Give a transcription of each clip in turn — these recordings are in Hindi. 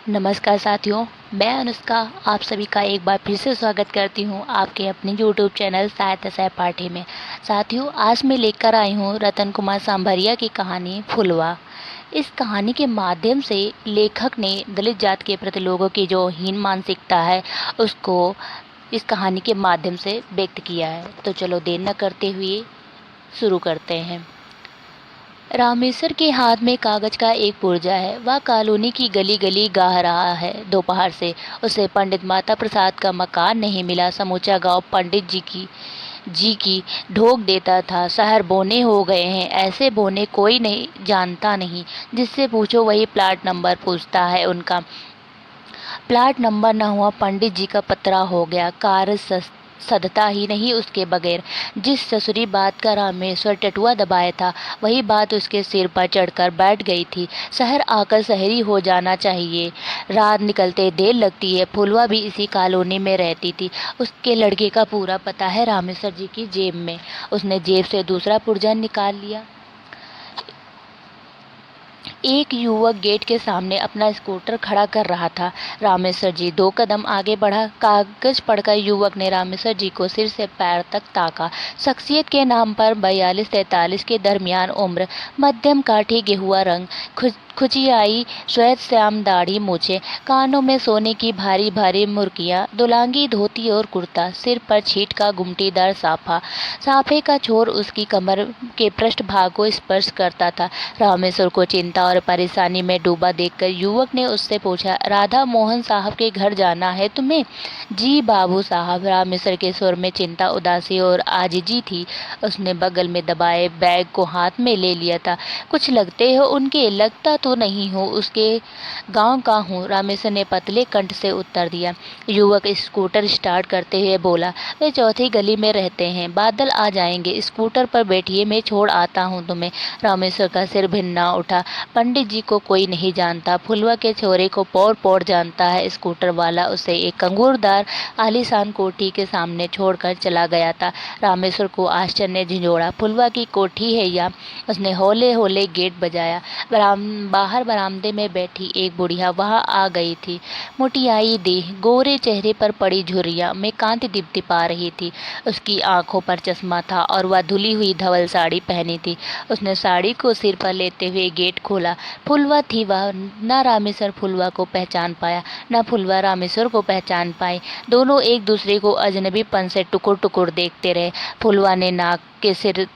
नमस्कार साथियों, मैं अनुष्का आप सभी का एक बार फिर से स्वागत करती हूं आपके अपने YouTube चैनल साहित्य सहपाठी में। साथियों, आज मैं लेकर आई हूं रतन कुमार सांभरिया की कहानी फुलवा। इस कहानी के माध्यम से लेखक ने दलित जात के प्रति लोगों की जो हीन मानसिकता है उसको इस कहानी के माध्यम से व्यक्त किया है। तो चलो देर न करते हुए शुरू करते हैं। रामेश्वर के हाथ में कागज का एक पुर्जा है। वह कॉलोनी की गली गली गाह रहा है। दोपहर से उसे पंडित माता प्रसाद का मकान नहीं मिला। समूचा गांव पंडित जी की ढोक देता था। शहर बोने हो गए हैं। ऐसे बोने कोई नहीं जानता नहीं। जिससे पूछो वही प्लाट नंबर पूछता है उनका। प्लाट नंबर न हुआ, पंडित जी का पतरा हो गया। कार्य सधता ही नहीं उसके बगैर। जिस ससुरी बात का रामेश्वर टटुआ दबाया था वही बात उसके सिर पर चढ़कर बैठ गई थी। शहर आकर शहरी हो जाना चाहिए। रात निकलते देर लगती है। फुलवा भी इसी कॉलोनी में रहती थी। उसके लड़के का पूरा पता है रामेश्वर जी की जेब में। उसने जेब से दूसरा पुर्जा निकाल लिया। एक युवक गेट के सामने अपना स्कूटर खड़ा कर रहा था। रामेश्वर जी 2 कदम आगे बढ़ा। कागज पढ़कर युवक ने रामेश्वर जी को सिर से पैर तक ताका। शख्सियत के नाम पर 42-43 के दरमियान उम्र, मध्यम काठी गेहुआ रंग, खुचियाई श्वेत श्याम दाढ़ी मूछे, कानों में सोने की भारी भारी मुर्कियाँ, दुलांगी धोती और कुर्ता, सिर पर छीट का गुमटीदार साफा। साफे का छोर उसकी कमर के पृष्ठभाग को स्पर्श करता था। रामेश्वर को चिंता और परेशानी में डूबा देखकर युवक ने उससे पूछा, राधा मोहन साहब के घर जाना है तुम्हें? जी बाबू साहब। रामेश्वर के स्वर में चिंता, उदासी और आजिजी थी। उसने बगल में दबाए बैग को हाथ में ले लिया था। कुछ लगते हो उनके? लगता तो नहीं हो, उसके गांव का हूँ, रामेश्वर ने पतले कंठ से उत्तर दिया। युवक स्कूटर स्टार्ट करते हुए बोला, वे चौथी गली में रहते हैं। बादल आ जाएंगे, स्कूटर पर बैठिए, मैं छोड़ आता हूँ तुम्हें। रामेश्वर का सिर भिन्ना उठा। पंडित जी को कोई नहीं जानता, फुलवा के छोरे को पौर पौर जानता है। स्कूटर वाला उसे एक कंगूरदार आलीशान कोठी के सामने छोड़कर चला गया था। रामेश्वर को आश्चर्य ने झिंझोड़ा। फुलवा की कोठी है या? उसने हौले हौले गेट बजाया। बाहर बरामदे में बैठी एक बुढ़िया वहां आ गई थी। मोटियाई देह, गोरे चेहरे पर पड़ी झुर्रियां में कांति दिपदिपा रही थी। उसकी आंखों पर चश्मा था और वह धुली हुई धवल साड़ी पहनी थी। उसने साड़ी को सिर पर लेते हुए गेट खोला। फुलवा थी वह। न रामेश्वर फुलवा को पहचान पाया, न फुलवा रामेश्वर को पहचान पाई। दोनों एक दूसरे को अजनबीपन से टुकुर टुकुर देखते रहे। फुलवा ने नाक के सिर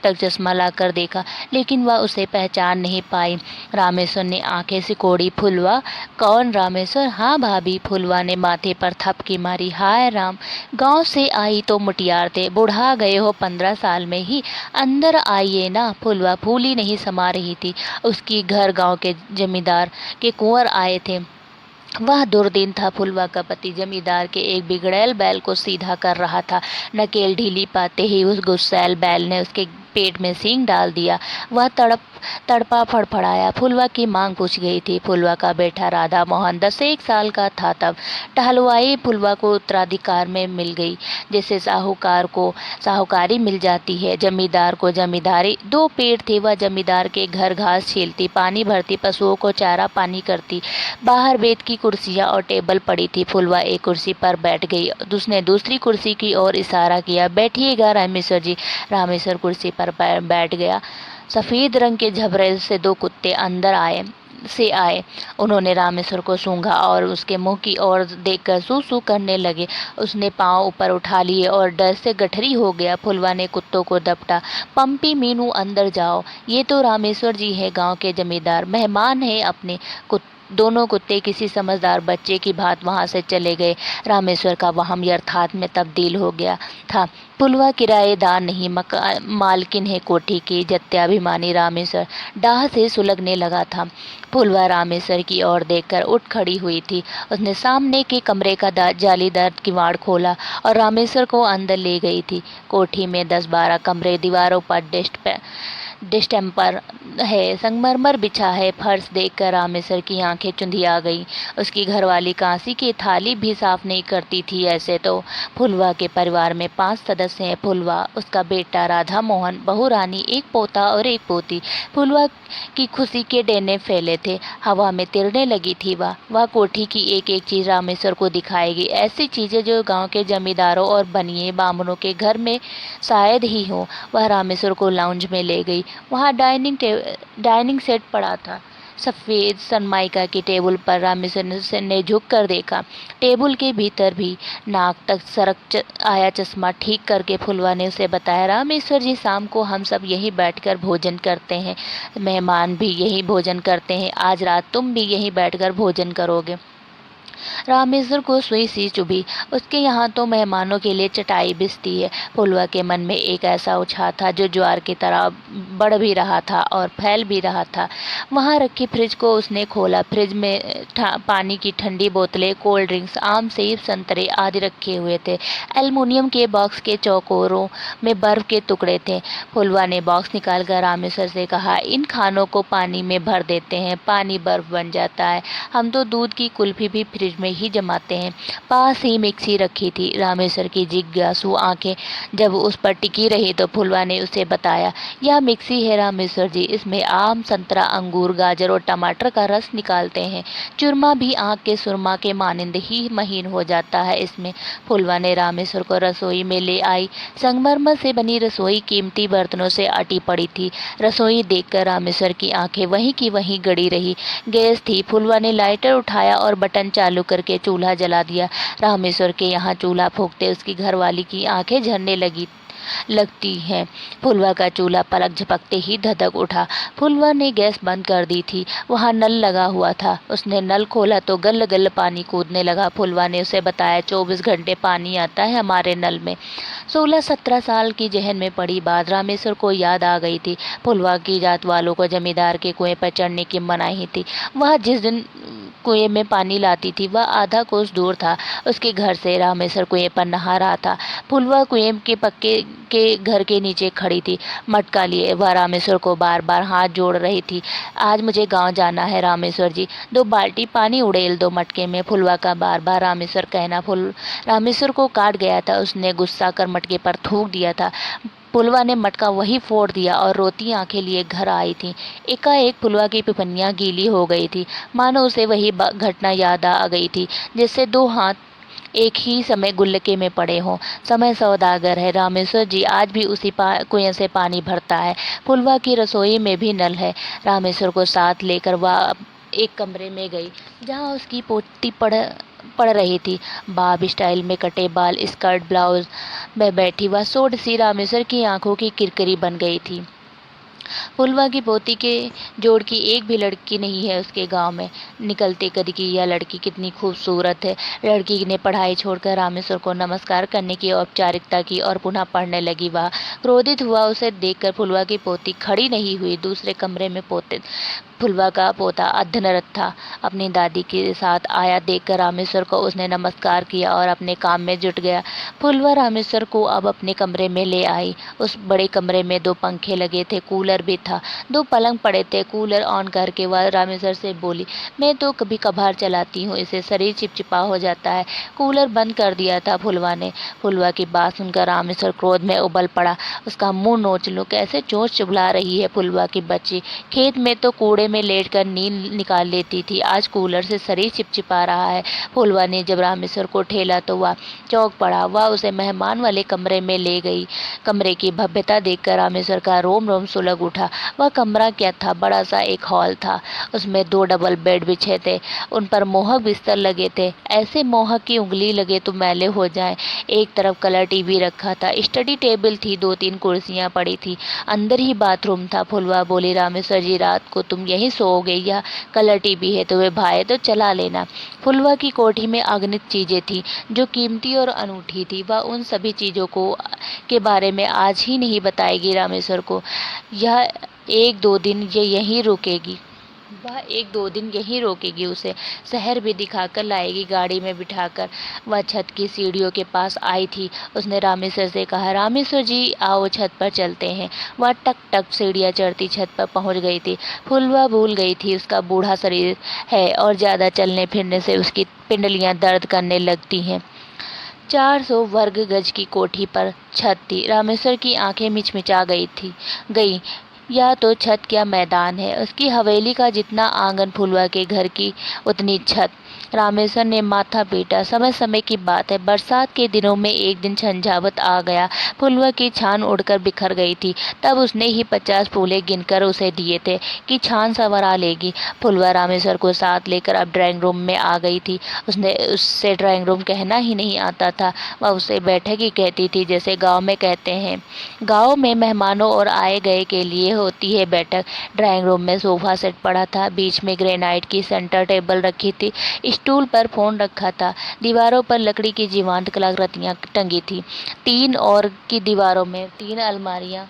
तक चश्मा लाकर देखा, लेकिन वह उसे पहचान नहीं पाई। रामेश्वर ने आंखें सिकोड़ी। फुलवा? कौन रामेश्वर? हाँ भाभी। फुलवा ने माथे पर थपकी मारी। हाय राम, गांव से आई तो मुटियार थे, बुढ़ा गए हो 15 साल में ही। अंदर आइए ना। फुलवा फूली नहीं समा रही थी। उसकी घर गांव के जमींदार के कुंवर आए थे। वह दुर्दिन था। फुलवा का पति जमींदार के एक बिगड़ैल बैल को सीधा कर रहा था। नकेल ढीली पाते ही उस गुस्सैल बैल ने उसके पेट में सींग डाल दिया। वह तड़पा फड़फड़ाया। फुलवा की मांग पूछ गई थी। फुलवा का बेटा राधा मोहन 10 साल का था तब टहलवाई फुलवा को उत्तराधिकार में मिल गई। जैसे साहूकार को साहूकारी मिल जाती है, जमींदार को जमींदारी। 2 पेड़ थे। वह जमींदार के घर घास छीलती, पानी भरती, पशुओं को चारा पानी करती। बाहर बेत की कुर्सियां और टेबल पड़ी थी। फुलवा एक कुर्सी पर बैठ गई। उसने दूसरी कुर्सी की ओर इशारा किया। बैठिएगा रामेश्वर जी। रामेश्वर कुर्सी पर बैठ गया। सफेद रंग के झबरे से 2 कुत्ते अंदर आए। उन्होंने रामेश्वर को सूंघा और उसके मुंह की ओर देखकर सू सू करने लगे। उसने पांव ऊपर उठा लिए और डर से गठरी हो गया। फुलवा ने कुत्तों को दपटा। पंपी मीनू अंदर जाओ, ये तो रामेश्वर जी है, गांव के जमींदार, मेहमान है अपने। दोनों कुत्ते किसी समझदार बच्चे की भांति वहां से चले गए। रामेश्वर का वहम यथार्थ में तब्दील हो गया था। फुलवा किराएदार नहीं, मालकिन है कोठी की। जत्याभिमानी रामेश्वर डाह से सुलगने लगा था। फुलवा रामेश्वर की ओर देखकर उठ खड़ी हुई थी। उसने सामने के कमरे का जालीदार किवाड़ खोला और रामेश्वर को अंदर ले गई थी। कोठी में 10-12 कमरे, दीवारों पर डिस्टेम्पर है, संगमरमर बिछा है। फर्श देखकर रामेश्वर की आंखें चुंधिया गईं। उसकी घरवाली कांसी की थाली भी साफ नहीं करती थी। ऐसे तो फुलवा के परिवार में 5 सदस्य हैं। फुलवा, उसका बेटा राधा मोहन, बहू रानी, एक पोता और एक पोती। फुलवा की खुशी के डेने फैले थे, हवा में तिरने लगी थी। वह कोठी की एक एक चीज रामेश्वर को दिखाएगी, ऐसी चीजें जो गांव के जमींदारों और बनिए बामनों के घर में शायद ही हो। वह रामेश्वर को लाउंज में ले गई। वहाँ डाइनिंग सेट पड़ा था। सफ़ेद सनमाइका की टेबल पर रामेश्वर ने झुक कर देखा। टेबल के भीतर भी नाक तक सरक आया चश्मा ठीक करके फुलवा ने उसे बताया, रामेश्वर जी, शाम को हम सब यहीं बैठकर भोजन करते हैं। मेहमान भी यहीं भोजन करते हैं। आज रात तुम भी यहीं बैठकर भोजन करोगे। रामेश्वर को सुई सी चुभी। उसके यहाँ तो मेहमानों के लिए चटाई बिछती है। फुलवा के मन में एक ऐसा उछाल था जो ज्वार की तरह बढ़ भी रहा था और फैल भी रहा था। वहाँ रखी फ्रिज को उसने खोला। फ्रिज में पानी की ठंडी बोतलें, कोल्ड ड्रिंक्स, आम, सेब, संतरे आदि रखे हुए थे। एल्युमिनियम के बॉक्स के चौकोरों में बर्फ के टुकड़े थे। फुलवा ने बॉक्स निकालकर रामेश्वर से कहा, इन खानों को पानी में भर देते हैं, पानी बर्फ बन जाता है। हम तो दूध की कुल्फी भी फ्रिज में ही जमाते हैं। पास ही मिक्सी रखी थी। रामेश्वर की जिज्ञासु आंखें जब उस पर टिकी रही तो फुलवा ने उसे बताया, यह मिक्सी है रामेश्वर जी, इसमें आम, संतरा, अंगूर, गाजर और टमाटर का रस निकालते हैं। चूरमा भी आँख के सुरमा के मानिंद ही महीन हो जाता है इसमें। फुलवा ने रामेश्वर को रसोई में ले आई। संगमरमर से बनी रसोई कीमती बर्तनों से अटी पड़ी थी। रसोई देखकर रामेश्वर की आंखें वहीं की वहीं गड़ी रही। गैस थी। फुलवा ने लाइटर उठाया और बटन चालू करके चूल्हा जला दिया। रामेश्वर के यहाँ चूल्हा फूंकते उसकी घरवाली की आंखें झरने लगती हैं। फुलवा का चूल्हा पलक झपकते ही धधक उठा। फुलवा ने गैस बंद कर दी थी। वहाँ नल लगा हुआ था। उसने नल खोला तो गल गल पानी कूदने लगा। फुलवा ने उसे बताया, 24 घंटे पानी आता है हमारे नल में। 16-17 साल की जहन में पड़ी बात रामेश्वर को याद आ गई थी। फुलवा की जात वालों को जमींदार के कुएं पर चढ़ने की मनाही थी। वह जिस दिन कुएं में पानी लाती थी वह आधा कोस दूर था। उसके घर से रामेश्वर कुएं पर नहा रहा था। फुलवा कुएं के पक्के के घर के नीचे खड़ी थी, मटका लिए। वह रामेश्वर को बार बार हाथ जोड़ रही थी, आज मुझे गांव जाना है रामेश्वर जी, 2 बाल्टी पानी उड़ेल दो मटके में। फुलवा का बार बार रामेश्वर कहना रामेश्वर को काट गया था। उसने गुस्सा कर मटके पर थूक दिया था। फुलवा ने मटका वही फोड़ दिया और रोती आंखें लिए घर आई थी। एकाएक फुलवा की पिपनियाँ गीली हो गई थी, मानो उसे वही घटना याद आ गई थी, जिससे 2 हाथ एक ही समय गुल्लके में पड़े हों। समय सौदागर है। रामेश्वर जी आज भी उसी कुएं से पानी भरता है। फुलवा की रसोई में भी नल है। रामेश्वर को साथ लेकर वह एक कमरे में गई जहाँ उसकी पोती पड़ रही थी। बाब स्टाइल में कटे बाल, स्कर्ट ब्लाउज में बैठी वह सोड सी रामेश्वर की आंखों की किरकिरी बन गई थी। फुलवा की पोती के जोड़ की एक भी लड़की नहीं है उसके गांव में। निकलते कद की यह लड़की कितनी खूबसूरत है। लड़की ने पढ़ाई छोड़कर रामेश्वर को नमस्कार करने की औपचारिकता की और पुनः पढ़ने लगी। वह क्रोधित हुआ। उसे देखकर फुलवा की पोती खड़ी नहीं हुई। दूसरे कमरे में फुलवा का पोता अध्ययनरत था। अपनी दादी के साथ आया देखकर रामेश्वर को उसने नमस्कार किया और अपने काम में जुट गया। फुलवा रामेश्वर को अब अपने कमरे में ले आई। उस बड़े कमरे में 2 पंखे लगे थे, कूलर भी था, 2 पलंग पड़े थे। कूलर ऑन करके वह रामेश्वर से बोली, मैं तो कभी कभार चलाती हूँ, इससे शरीर चिपचिपा हो जाता है। कूलर बंद कर दिया था फुलवा ने। फुलवा की बात सुनकर रामेश्वर क्रोध में उबल पड़ा। उसका मुंह नोच लूं, कैसे चोंच चुगला रही है फुलवा की बच्ची। खेत में तो कूड़े में लेटकर नींद निकाल लेती थी, आज कूलर से शरीर चिपचिपा रहा है। फुलवा ने जब रामेश्वर को ठेला तो वह चौंक पड़ा। वह उसे मेहमान वाले कमरे में ले गई। कमरे की भव्यता देखकर रामेश्वर का रोम रोम सुलग उठा। वह कमरा क्या था, बड़ा सा एक हॉल था। उसमें 2 डबल बेड बिछे थे, उन पर मोहक बिस्तर लगे थे, ऐसे मोहक की उंगली लगे तो मैले हो जाए। एक तरफ कलर टीवी रखा था, स्टडी टेबल थी, 2-3 कुर्सियां पड़ी थी, अंदर ही बाथरूम था। फुलवा बोली, रामेश्वर जी रात को तुम यहीं सोओगे, यह कलर टीवी है, तुम्हें भाए तो चला लेना। फुलवा की कोठी में अगणित चीजें थी जो कीमती और अनूठी थी। वह उन सभी चीजों के बारे में आज ही नहीं बताएगी रामेश्वर को। यह 1-2 दिन ये यहीं रुकेगी। वह 1-2 दिन यहीं रोकेगी उसे, शहर भी दिखाकर लाएगी गाड़ी में बिठाकर। वह छत की सीढ़ियों के पास आई थी। उसने रामेश्वर से कहा, रामेश्वर जी आओ छत पर चलते हैं। वह टक टक सीढ़ियाँ चढ़ती छत पर पहुंच गई थी। फुलवा भूल गई थी उसका बूढ़ा शरीर है और ज़्यादा चलने फिरने से उसकी पिंडलियाँ दर्द करने लगती हैं। 400 वर्ग गज की कोठी पर छत थी। रामेश्वर की आंखें मिचमिचा गई। या तो छत क्या मैदान है, उसकी हवेली का जितना आंगन फुलवा के घर की उतनी छत। रामेश्वर ने माथा पीटा। समय समय की बात है, बरसात के दिनों में एक दिन झंझावत आ गया। फुलवा की छान उड़कर बिखर गई थी। तब उसने ही 50 फूले गिनकर उसे दिए थे कि छान संवरा लेगी। फुलवा रामेश्वर को साथ लेकर अब ड्राइंग रूम में आ गई थी। उससे ड्राइंग रूम कहना ही नहीं आता था। वह उसे बैठक ही कहती थी, जैसे गाँव में कहते हैं। गाँव में मेहमानों और आए गए के लिए होती है बैठक। ड्राइंग रूम में सोफा सेट पड़ा था, बीच में ग्रेनाइट की सेंटर टेबल रखी थी, स्टूल पर फोन रखा था। दीवारों पर लकड़ी की जीवंत कलाकृतियां टंगी थी। 3 और की दीवारों में 3 अलमारियां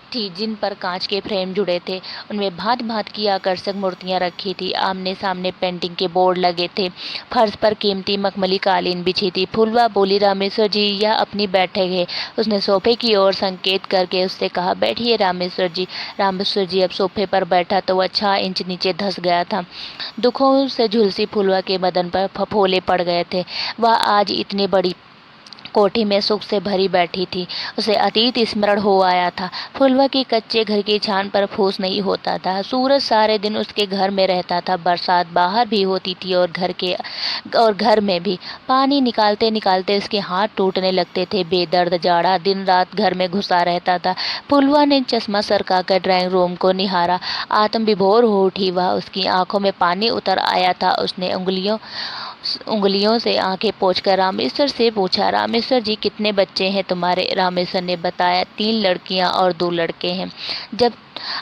थी जिन पर कांच के फ्रेम जुड़े थे। उनमें भांत भांत की आकर्षक मूर्तियां रखी थी। आमने सामने पेंटिंग के बोर्ड लगे थे। फर्श पर कीमती मखमली कालीन बिछी थी। फुलवा बोली, रामेश्वर जी यह अपनी बैठक है। उसने सोफे की ओर संकेत करके उससे कहा, बैठिए रामेश्वर जी। रामेश्वर जी अब सोफे पर बैठा तो वह 6 इंच नीचे धंस गया था। दुखों से झुलसी फुलवा के बदन पर फफोले पड़ गए थे। वह आज इतनी बड़ी कोठी में सुख से भरी बैठी थी। उसे अतीत स्मरण हो आया था। फुलवा के कच्चे घर की छान पर फूस नहीं होता था। सूरज सारे दिन उसके घर में रहता था। बरसात बाहर भी होती थी और घर में भी। पानी निकालते निकालते उसके हाथ टूटने लगते थे। बेदर्द जाड़ा दिन रात घर में घुसा रहता था। फुलवा ने चश्मा सरकाकर ड्राइंग रूम को निहारा। आत्म विभोर हो उठी वह। उसकी आंखों में पानी उतर आया था। उसने उंगलियों से आंखें पोंछकर रामेश्वर से पूछा, रामेश्वर जी कितने बच्चे हैं तुम्हारे? रामेश्वर ने बताया, 3 लड़कियां और 2 लड़के हैं।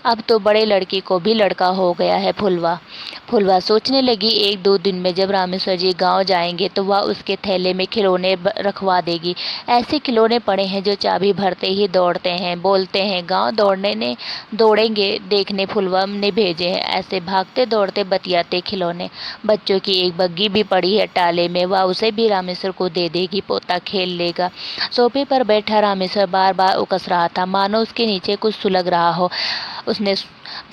अब तो बड़े लड़की को भी लड़का हो गया है। फुलवा सोचने लगी, 1-2 दिन में जब रामेश्वर जी गांव जाएंगे तो वह उसके थैले में खिलौने रखवा देगी। ऐसे खिलौने पड़े हैं जो चाबी भरते ही दौड़ते हैं, बोलते हैं गांव दौड़ेंगे देखने फुलवा ने भेजे हैं। ऐसे भागते दौड़ते बतियाते खिलौने। बच्चों की एक बग्गी भी पड़ी है टाले में, वह उसे भी रामेश्वर को दे देगी, पोता खेल लेगा। सोफे पर बैठा रामेश्वर बार बार उकस रहा था, मानो उसके नीचे कुछ सुलग रहा हो। उसने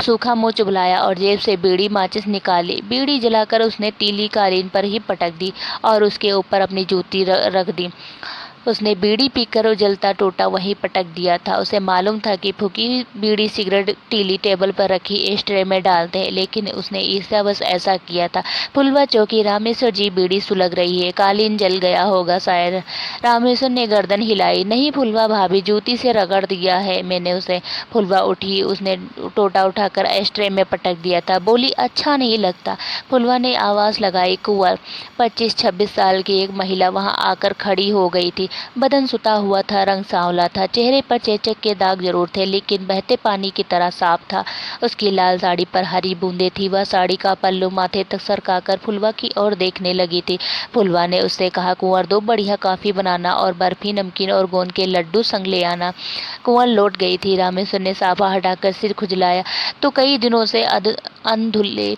सूखा मुंह चुभलाया और जेब से बीड़ी माचिस निकाली। बीड़ी जलाकर उसने तीली कालीन पर ही पटक दी और उसके ऊपर अपनी जूती रख दी। उसने बीड़ी पीकर उजलता टोटा वहीं पटक दिया था। उसे मालूम था कि फूकी बीड़ी सिगरेट तीली टेबल पर रखी एस्ट्रे में डालते हैं, लेकिन उसने ईर्ष्यावश ऐसा किया था। फुलवा चौकी, रामेश्वर जी बीड़ी सुलग रही है, कालीन जल गया होगा शायद। रामेश्वर ने गर्दन हिलाई। नहीं फुलवा भाभी, जूती से रगड़ दिया है मैंने उसे। फुलवा उठी, उसने टोटा उठाकर एस्ट्रे में पटक दिया था। बोली, अच्छा नहीं लगता। फुलवा ने आवाज लगाई। कुंवर 25-26 साल की एक महिला वहां आकर खड़ी हो गई थी। बदन सुता हुआ था, रंग सांवला था, चेहरे पर चेचक के दाग जरूर थे, लेकिन बहते पानी की तरह साफ था। उसकी लाल साड़ी पर हरी बूंदें थी। वह साड़ी का पल्लू माथे तक सरकाकर फुलवा की ओर देखने लगी थी। फुलवा ने उससे कहा, कुंवर 2 बढ़िया कॉफी बनाना और बर्फी, नमकीन और गोंद के लड्डू संग ले आना। कुंवर लौट गई थी। रामेश्वर ने साफा हटाकर सिर खुजलाया तो कई दिनों से अनधुल्ले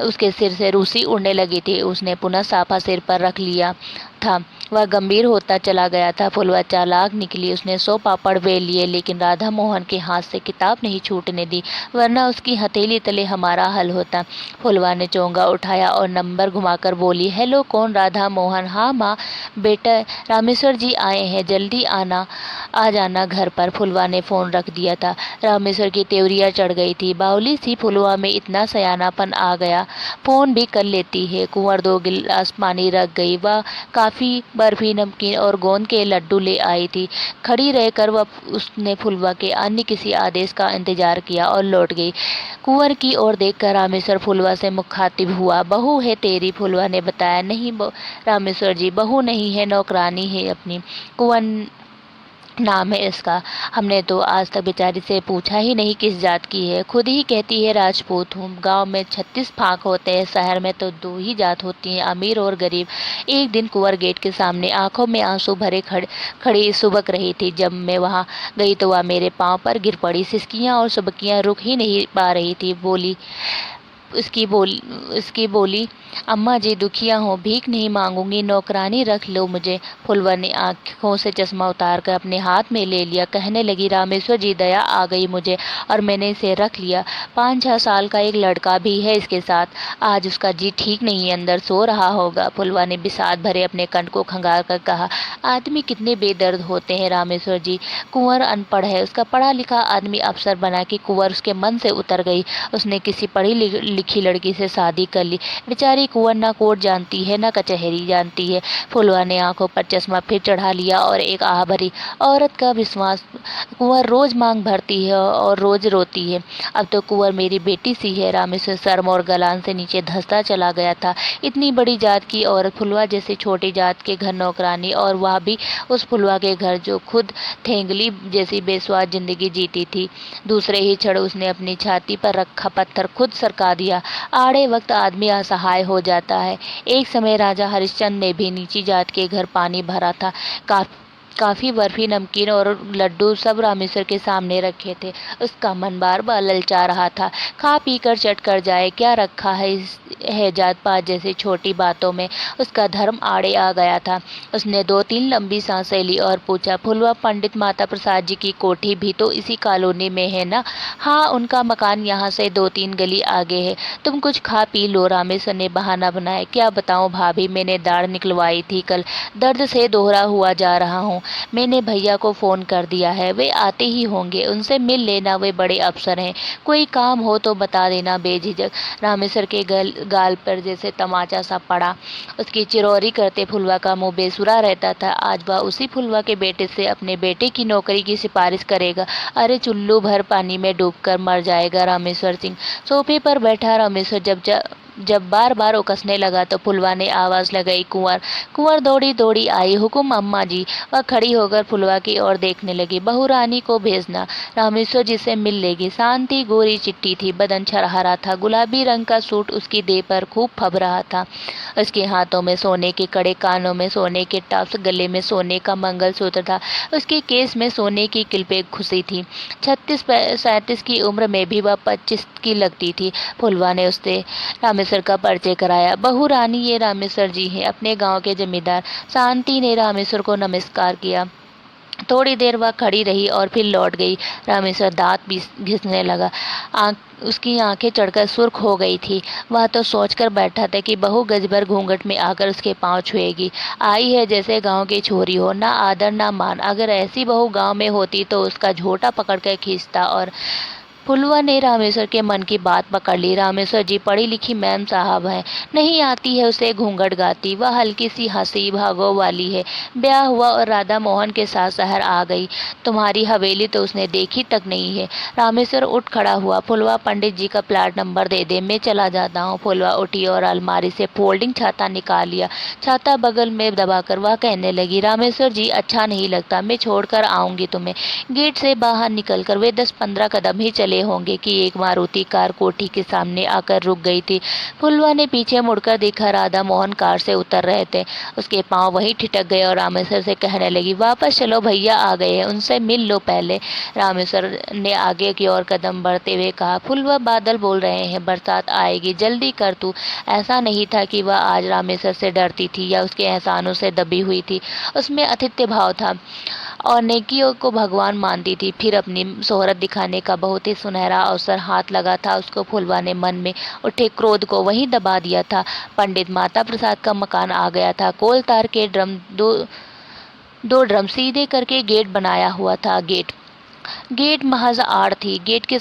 उसके सिर से रूसी उड़ने लगी थी। उसने पुनः साफा सिर पर रख लिया था। वह गंभीर होता चला गया था। फुलवा चालाक निकली। उसने 100 पापड़ बेल लिए, लेकिन राधा मोहन के हाथ से किताब नहीं छूटने दी, वरना उसकी हथेली तले हमारा हल होता। फुलवा ने चोंगा उठाया और नंबर घुमाकर बोली, हेलो, कौन? राधा मोहन। हाँ माँ, बेटा रामेश्वर जी आए हैं, जल्दी आ जाना घर पर। फुलवा ने फोन रख दिया था। रामेश्वर की तेवरिया चढ़ गई थी। बावली सी फुलवा में इतना सयानापन आ गया, फोन भी कर लेती है। कुंवर 2 गिलास पानी रख गई। वह काफी, बर्फी, नमकीन और गोंद के लड्डू ले आई थी। खड़ी रहकर उसने फुलवा के अन्य किसी आदेश का इंतजार किया और लौट गई। कुंवर की ओर देखकर रामेश्वर फुलवा से मुखातिब हुआ। बहू है तेरी? फुलवा ने बताया। नहीं रामेश्वर जी, बहू नहीं है, नौकरानी है अपनी। कुंवर नाम है इसका। हमने तो आज तक बेचारी से पूछा ही नहीं किस जात की है। खुद ही कहती है राजपूत हूँ। गांव में 36 फाक होते हैं, शहर में तो 2 ही जात होती हैं, अमीर और गरीब। एक दिन कुंवर गेट के सामने आंखों में आंसू भरे खड़ी सुबक रही थी। जब मैं वहां गई तो वह मेरे पांव पर गिर पड़ी। सिसकियां और सुबकियां रुक ही नहीं पा रही थी। बोली, उसकी बोली, अम्मा जी दुखिया हूँ, भीख नहीं मांगूंगी, नौकरानी रख लो मुझे। फुलवा ने आंखों से चश्मा उतार कर अपने हाथ में ले लिया। कहने लगी, रामेश्वर जी दया आ गई मुझे और मैंने इसे रख लिया। 5-6 साल का एक लड़का भी है इसके साथ। आज उसका जी ठीक नहीं है, अंदर सो रहा होगा। फुलवा ने बिसात भरे अपने कंठ को खंगार कर कहा, आदमी कितने बेदर्द होते हैं रामेश्वर जी। कुंवर अनपढ़ है, उसका पढ़ा लिखा आदमी अफसर बना कि कुंवर उसके मन से उतर गई। उसने किसी पढ़ी लिखी लड़की से शादी कर ली। बेचारी कुंवर ना कोर्ट जानती है ना कचहरी जानती है। फुलवा ने आंखों पर चश्मा फिर चढ़ा लिया और एक आह भरी, औरत का विश्वास। कुंवर रोज मांग भरती है और रोज रोती है। अब तो कुंवर मेरी बेटी सी है। रामेश्वर शर्म और गलान से नीचे धंसता चला गया था। इतनी बड़ी जात की औरत फुलवा जैसी छोटी जात के घर नौकरानी, और वह भी उस फुलवा के घर जो खुद थेंगली जैसी बेस्वाद जिंदगी जीती थी। दूसरे ही क्षण उसने अपनी छाती पर रखा पत्थर खुद सरका दिया। आड़े वक्त आदमी असहाय हो जाता है। एक समय राजा हरिश्चंद्र ने भी नीची जात के घर पानी भरा था। काफी बर्फी, नमकीन और लड्डू सब रामेश्वर के सामने रखे थे। उसका मन बार बार ललचा रहा था, खा पी कर चट कर जाए। क्या रखा है जात पात जैसी छोटी बातों में। उसका धर्म आड़े आ गया था। उसने 2-3 लंबी सांसें ली और पूछा, फुलवा, पंडित माता प्रसाद जी की कोठी भी तो इसी कॉलोनी में है ना? हाँ, उनका मकान यहाँ से 2-3 गली आगे है। तुम कुछ खा पी लो। रामेश्वर ने बहाना बनाया, क्या बताऊं भाभी, मैंने दाढ़ निकलवाई थी कल, दर्द से दोहरा हुआ जा रहा हूँ। मैंने भैया को फोन कर दिया है, वे आते ही होंगे, उनसे मिल लेना, वे बड़े अफसर हैं। कोई काम हो तो बता देना बेझिझक। रामेश्वर के गाल पर जैसे तमाचा सा पड़ा। उसकी चिरौरी करते फुलवा का मुंह बेसुरा रहता था। आज वह उसी फुलवा के बेटे से अपने बेटे की नौकरी की सिफारिश करेगा। अरे चुल्लू भर पानी में डूबकर मर जाएगा रामेश्वर सिंह। सोफे पर बैठा रामेश्वर जब बार बार उकसने लगा तो फुलवा ने आवाज लगाई, कुंवर। कुंवर दौड़ी दौड़ी आई, हुकुम अम्मा जी। वह खड़ी होकर फुलवा की ओर देखने लगी, बहू रानी को भेजना, रामेश्वर जी से मिल लेगी। शांति गोरी चिट्टी थी, बदन छरहरा था, गुलाबी रंग का सूट उसकी देह पर खूब फब रहा था। उसके हाथों में सोने के कड़े, कानों में सोने के टॉप्स, गले में सोने का मंगलसूत्र था। उसके केस में सोने की क्लिपें खुशी थी। 36-37 की उम्र में भी वह 25 की लगती थी। फुलवा ने उससे रामेश्वर का परिचय कराया। बहू रानी, ये रामेश्वर जी हैं, अपने गांव के जमींदार। शांति ने रामेश्वर को नमस्कार किया। थोड़ी देर वह खड़ी रही और फिर लौट गई। रामेश्वर दांत घिसने लगा। उसकी आंखें चढ़कर सुर्ख हो गई थी। वह तो सोचकर बैठा था कि बहू गजभर घूंघट में आकर उसके पांव छुएगी। आई है जैसे गांव की छोरी हो, ना आदर ना मान। अगर ऐसी बहू गांव में होती तो उसका झोटा पकड़कर खींचता। और फुलवा ने रामेश्वर के मन की बात पकड़ ली। रामेश्वर जी पढ़ी लिखी मैम साहब हैं, नहीं आती है उसे घूंघट गाती। वह हल्की सी हंसी भागो वाली है। ब्याह हुआ और राधा मोहन के साथ शहर आ गई। तुम्हारी हवेली तो उसने देखी तक नहीं है। रामेश्वर उठ खड़ा हुआ, फुलवा, पंडित जी का प्लाट नंबर दे दे, मैं चला जाता हूँ। फुलवा उठी और अलमारी से फोल्डिंग छाता निकाल लिया। छाता बगल में दबाकर वह कहने लगी, रामेश्वर जी अच्छा नहीं लगता, मैं छोड़कर आऊंगी तुम्हें। गेट से बाहर निकलकर वे 10-15 कदम ही चले होंगे कि एक मारुति कार कोठी के सामने आकर रुक गई थी। फुलवा ने पीछे मुड़कर देखा, राधा मोहन कार से उतर रहे थे। उसके पांव वहीं ठिठक गए और रामेश्वर से कहने लगी, वापस चलो, भैया आ गए हैं, उनसे मिल लो पहले। रामेश्वर ने आगे की ओर कदम बढ़ते हुए कहा, फुलवा, बादल बोल रहे हैं, बरसात आएगी, जल्दी कर तू। ऐसा नहीं था कि वह आज रामेश्वर से डरती थी या उसके एहसानों से दबी हुई थी। उसमें आतिथ्य भाव था और नेकियों को भगवान मानती थी। फिर अपनी शोहरत दिखाने का बहुत ही सुनहरा अवसर हाथ लगा था उसको। फुलवा ने मन में उठे क्रोध को वहीं दबा दिया था। पंडित माता प्रसाद का मकान आ गया था। कोल तार के दो ड्रम सीधे करके गेट बनाया हुआ था। गेट महज आड़ थी। गेट के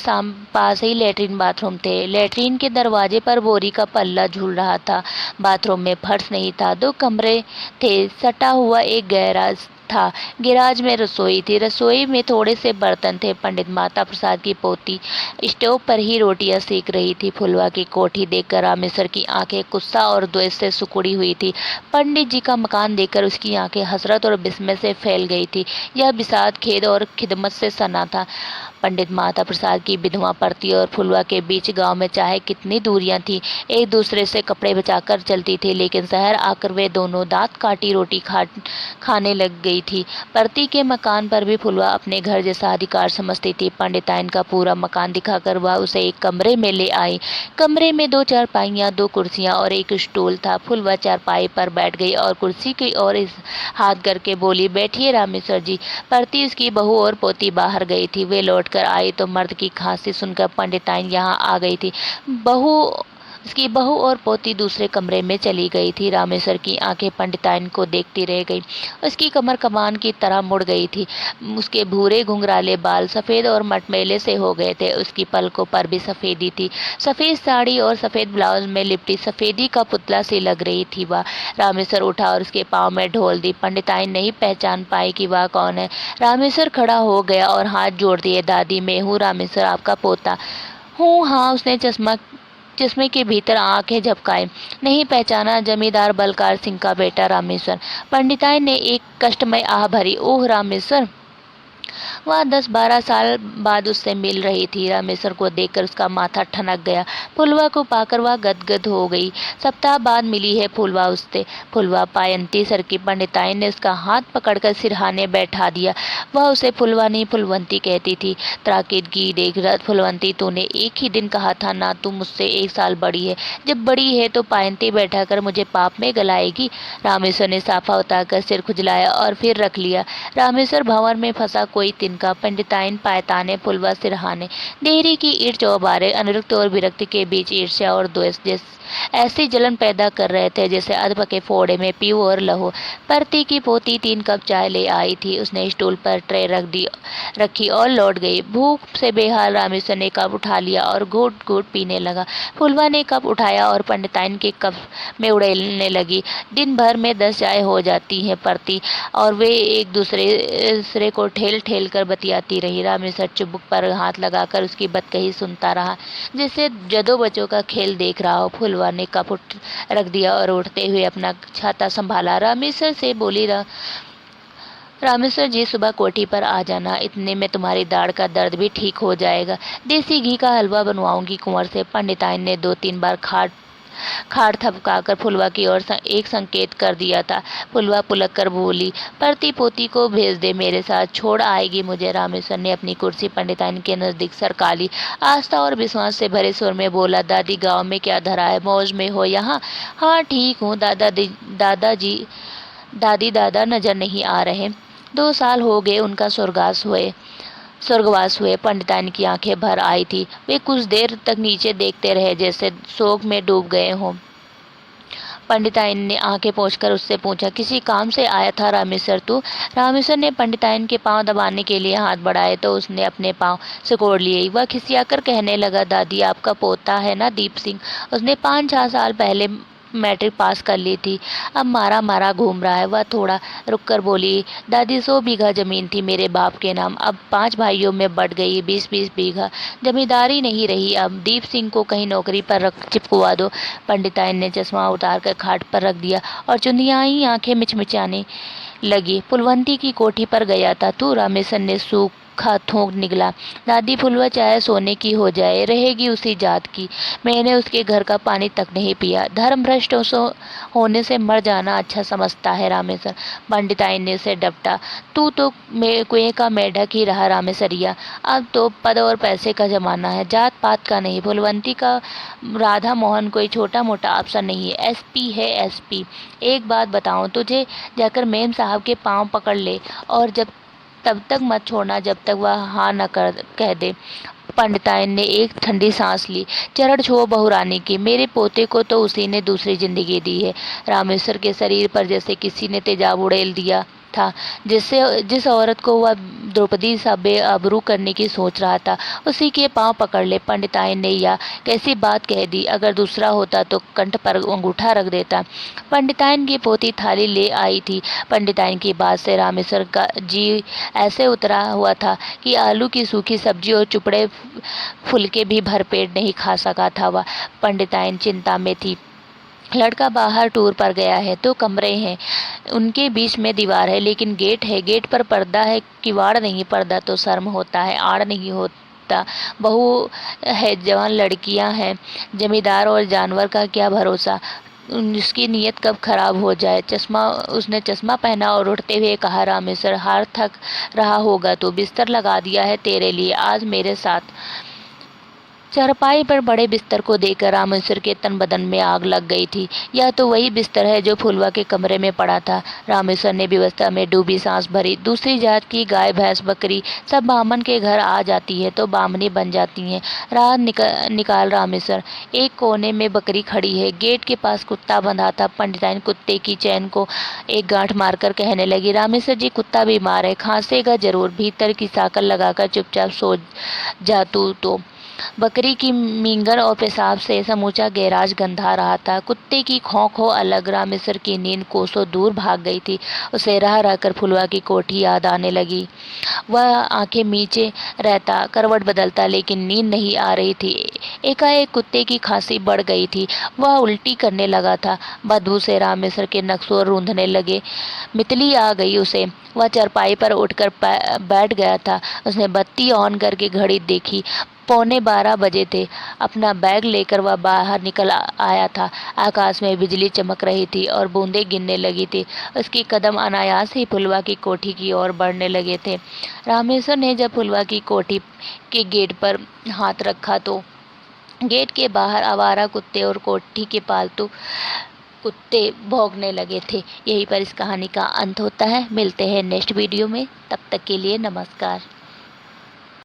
पास ही लेटरिन बाथरूम थे। लेटरिन के दरवाजे पर बोरी का पल्ला झूल रहा था। बाथरूम में फर्श नहीं था। 2 कमरे थे। सटा हुआ एक गैराज था। गैराज में रसोई थी। रसोई में थोड़े से बर्तन थे। पंडित माता प्रसाद की पोती स्टोव पर ही रोटियां सेक रही थी। फुलवा की कोठी देखकर रामेश्वर की आंखें गुस्सा और द्वेष से सिकुड़ी हुई थी। पंडित जी का मकान देखकर उसकी आंखें हसरत और विस्मय से फैल गई थी। यह बिसात, खेद और खिदमत से सना था। पंडित माता प्रसाद की विधवा परती और फुलवा के बीच गांव में चाहे कितनी दूरियां थी, एक दूसरे से कपड़े बचाकर चलती थी, लेकिन शहर आकर वे दोनों दांत काटी रोटी खाने लग गई थी। परती के मकान पर भी फुलवा अपने घर जैसा अधिकार समझती थी। पंडिताइन का पूरा मकान दिखाकर वह उसे एक कमरे में ले आई। कमरे में 2 चारपाइयां, 2 कुर्सियां और एक स्टूल था। फुलवा चारपाई पर बैठ गई और कुर्सी की ओर इस हाथ करके बोली, बैठिए रामेश्वर जी। परती, उसकी बहू और पोती बाहर गई थी। वे लौटकर आई तो मर्द की खांसी सुनकर पंडिताइन यहाँ आ गई थी। उसकी बहू और पोती दूसरे कमरे में चली गई थी। रामेश्वर की आंखें पंडिताइन को देखती रह गई। उसकी कमर कमान की तरह मुड़ गई थी। उसके भूरे घुंघराले बाल सफ़ेद और मटमैले से हो गए थे। उसकी पलकों पर भी सफ़ेदी थी। सफ़ेद साड़ी और सफ़ेद ब्लाउज में लिपटी सफ़ेदी का पुतला सी लग रही थी वह। रामेश्वर उठा और उसके पाँव में ढोल दी। पंडिताइन नहीं पहचान पाई कि वह कौन है। रामेश्वर खड़ा हो गया और हाथ जोड़ दिए। दादी, मैं हूँ रामेश्वर, आपका पोता हूँ। हाँ, उसने चश्मे के भीतर आंखें झपकाई। नहीं पहचाना? जमींदार बलकार सिंह का बेटा रामेश्वर। पंडिताइन ने एक कष्टमय आह भरी। ओह रामेश्वर! वह 10-12 साल बाद उससे मिल रही थी। रामेश्वर को देखकर उसका माथा ठनक गया। फुलवा को पाकर वह गदगद हो गई। सप्ताह बाद मिली है फुलवा उससे। फुलवा पायंती सर की। पंडिताइन ने उसका हाथ पकड़कर सिरहाने बैठा दिया। वह उसे फुलवा नहीं फुलवंती कहती थी। ताकीदगी देख फुलवंती, तूने एक ही दिन कहा था ना, तू मुझसे 1 साल बड़ी है। जब बड़ी है तो पायंती बैठाकर मुझे पाप में गलाएगी। रामेश्वर ने साफा उतारकर सिर खुजलाया और फिर रख लिया। रामेश्वर भंवर में फंसा कोई तिनका। पंडिताइन पायताने, फुलवा सिरहाने। देहरी की ईंट चौबारे अनुरक्त और विरक्ति के बीच ईर्ष्या और द्वेष ऐसी जलन पैदा कर रहे थे जैसे अधपके फोड़े में पीऊ और लहो। परती की पोती 3 कप चाय ले आई थी। उसने स्टूल पर ट्रे रखी और लौट गई। भूख से बेहाल रामेश्वर ने कप उठा लिया और घूट घूट पीने लगा। फुलवा ने कप उठाया और पंडिताइन के कप में उड़ेलने लगी। दिन भर में 10 चाय हो जाती हैं परती, और वे एक दूसरे को ठेल ठेल कर बतियाती रही। रामेश्वर चुबुक पर हाथ लगाकर उसकी बतकही सुनता रहा, जैसे जदों बच्चों का खेल देख रहा हो। फुलवा ने कप रख दिया और उठते हुए अपना छाता संभाला। रामेश्वर से बोली, रामेश्वर जी, सुबह कोठी पर आ जाना, इतने में तुम्हारी दाढ़ का दर्द भी ठीक हो जाएगा। देसी घी का हलवा बनवाऊंगी कुंवर से। पंडिताइन ने 2-3 बार खाड़ थपकाकर फुलवा की ओर एक संकेत कर दिया था। फुलवा पुलक कर बोली, परती पोती को भेज दे मेरे साथ, छोड़ आएगी मुझे। रामेश्वर ने अपनी कुर्सी पंडिताइन के नजदीक सरका ली। आस्था और विश्वास से भरे स्वर में बोला, दादी, गांव में क्या धरा है? मौज में हो यहाँ? हाँ, ठीक हूँ दादी। दादा नजर नहीं आ रहे। 2 साल हो गए उनका स्वर्गवास हुए। पंडिताइन की आंखें भर आई थी। वे कुछ देर तक नीचे देखते रहे, जैसे शोक में डूब गए हों। पंडिताइन ने आंखें पोंछकर उससे पूछा, किसी काम से आया था रामेश्वर तू? रामेश्वर ने पंडिताइन के पांव दबाने के लिए हाथ बढ़ाए तो उसने अपने पांव सिकोड़ लिए। वह खिसियाकर कहने लगा, दादी, आपका पोता है ना दीप सिंह, उसने 5-6 साल पहले मैट्रिक पास कर ली थी, अब मारा घूम रहा है। वह थोड़ा रुककर बोली, दादी, 100 बीघा जमीन थी मेरे बाप के नाम, अब 5 भाइयों में बढ़ गई 20-20 बीघा। जमींदारी नहीं रही अब। दीप सिंह को कहीं नौकरी पर चिपकवा दो। पंडिताइन ने चश्मा उतार कर खाट पर रख दिया और चुंधियाई आंखें मिचमिचाने लगी। फुलवंती की कोठी पर गया था तू? रामेश्वर ने सूखा थूक निगला। दादी, फुलवा चाहे सोने की हो जाए, रहेगी उसी जात की। मैंने उसके घर का पानी तक नहीं पिया। धर्म भ्रष्ट होने से मर जाना अच्छा समझता है रामेश्वर। पंडिताइन ने उसे डपटा। तू तो कुएं का मेढक ही रहा रामेश्वरिया। अब तो पद और पैसे का जमाना है, जात पात का नहीं। फुलवंती का राधा मोहन कोई छोटा मोटा अफसर नहीं है, एसपी है, एसपी। एक बात बताऊं तुझे, जाकर मेम साहब के पांव पकड़ ले, और तब तक मत छोड़ना जब तक वह हाँ न कह दे। पंडिताइन ने एक ठंडी सांस ली। चरण छुओ बहुरानी की, मेरे पोते को तो उसी ने दूसरी जिंदगी दी है। रामेश्वर के शरीर पर जैसे किसी ने तेजाब उड़ेल दिया था। जिस औरत को वह द्रौपदी सा बेआबरू करने की सोच रहा था, उसी के पांव पकड़ ले। पंडिताइन ने यह कैसी बात कह दी? अगर दूसरा होता तो कंठ पर अंगूठा रख देता। पंडिताइन की पोती थाली ले आई थी। पंडिताइन की बात से रामेश्वर का जी ऐसे उतरा हुआ था कि आलू की सूखी सब्जी और चुपड़े फुलके भी भरपेट नहीं खा सका था वह। पंडिताइन चिंता में थी। लड़का बाहर टूर पर गया है। तो कमरे हैं, उनके बीच में दीवार है, लेकिन गेट है। गेट पर पर्दा है, किवाड़ नहीं। पर्दा तो शर्म होता है, आड़ नहीं होता। बहू है, जवान लड़कियां हैं। जमींदार और जानवर का क्या भरोसा, उसकी नीयत कब खराब हो जाए। उसने चश्मा पहना और उठते हुए कहा, रामेश्वर, हार थक रहा होगा तो बिस्तर लगा दिया है तेरे लिए, आज मेरे साथ। चारपाई पर बड़े बिस्तर को देखकर रामेश्वर के तन बदन में आग लग गई थी। यह तो वही बिस्तर है जो फुलवा के कमरे में पड़ा था। रामेश्वर ने व्यवस्था में डूबी सांस भरी। दूसरी जात की गाय, भैंस, बकरी सब बामन के घर आ जाती है तो बामनी बन जाती हैं। रात निकाल रामेश्वर। एक कोने में बकरी खड़ी है, गेट के पास कुत्ता बंधा था। पंडिताइन कुत्ते की चैन को एक गांठ मारकर कहने लगी, रामेश्वर जी, कुत्ता बीमार है, खांसेगा जरूर, भीतर की साकल लगाकर चुपचाप सो जा तू तो। बकरी की मींगन और पेशाब से समूचा गैराज गंधा रहा था। कुत्ते की खौं अलग। रामेश्वर की नींद कोसों दूर भाग गई थी। उसे रह रहकर फुलवा की कोठी याद आने लगी। वह आंखें मीचे रहता, करवट बदलता, लेकिन नींद नहीं आ रही थी। एकाएक कुत्ते की खांसी बढ़ गई थी। वह उल्टी करने लगा था। बदबू से रामेश्वर के नक्शों रूंधने लगे। मितली आ गई उसे। वह चारपाई पर उठकर बैठ गया था। उसने बत्ती ऑन करके घड़ी देखी। 11:15 बजे थे। अपना बैग लेकर वह बाहर निकल आया था। आकाश में बिजली चमक रही थी और बूंदें गिरने लगी थी। उसके कदम अनायास ही फुलवा की कोठी की ओर बढ़ने लगे थे। रामेश्वर ने जब फुलवा की कोठी के गेट पर हाथ रखा तो गेट के बाहर आवारा कुत्ते और कोठी के पालतू कुत्ते भौंकने लगे थे। यहीं पर इस कहानी का अंत होता है। मिलते हैं नेक्स्ट वीडियो में, तब तक के लिए नमस्कार।